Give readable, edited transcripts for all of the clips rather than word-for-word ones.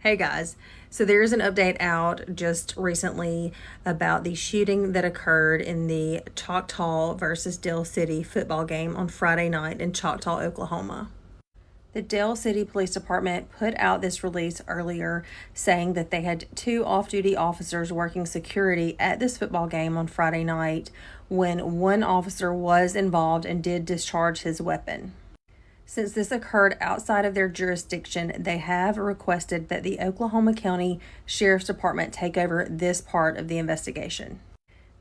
Hey guys, so there's an update out just recently about the shooting that occurred in the Choctaw versus Dale City football game on Friday night in Choctaw, Oklahoma. The Dale City Police Department put out this release earlier saying that they had two off-duty officers working security at this football game on Friday night when one officer was involved and did discharge his weapon. Since this occurred outside of their jurisdiction, they have requested that the Oklahoma County Sheriff's Department take over this part of the investigation.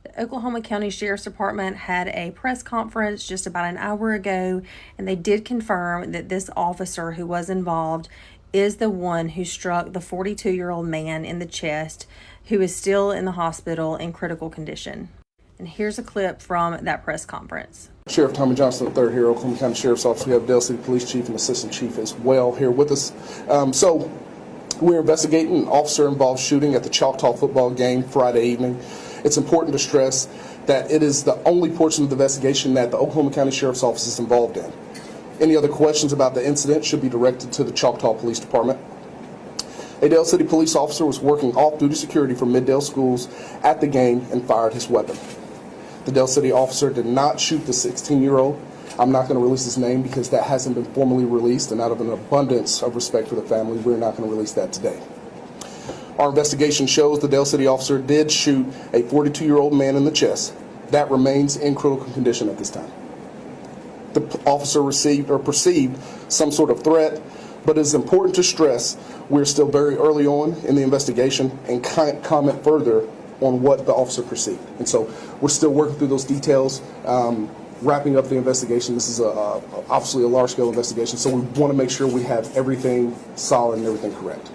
The Oklahoma County Sheriff's Department had a press conference just about an hour ago, and they did confirm that this officer who was involved is the one who struck the 42-year-old man in the chest, who is still in the hospital in critical condition. And here's a clip from that press conference. Sheriff Tommy Johnson III here, Oklahoma County Sheriff's Office. We have Dale City Police Chief and Assistant Chief as well here with us. So we're investigating an officer-involved shooting at the Choctaw football game Friday evening. It's important to stress that it is the only portion of the investigation that the Oklahoma County Sheriff's Office is involved in. Any other questions about the incident should be directed to the Choctaw Police Department. A Dale City police officer was working off-duty security for Middale schools at the game and fired his weapon. The Dale City officer did not shoot the 16-year-old. I'm not going to release his name because that hasn't been formally released, and out of an abundance of respect for the family, we're not going to release that today. Our investigation shows the Dale City officer did shoot a 42-year-old man in the chest. That remains in critical condition at this time. The officer received or perceived some sort of threat, but it is important to stress we're still very early on in the investigation and can't comment further on what the officer perceived. And so we're still working through those details, wrapping up the investigation. This is obviously a large-scale investigation, so we want to make sure we have everything solid and everything correct.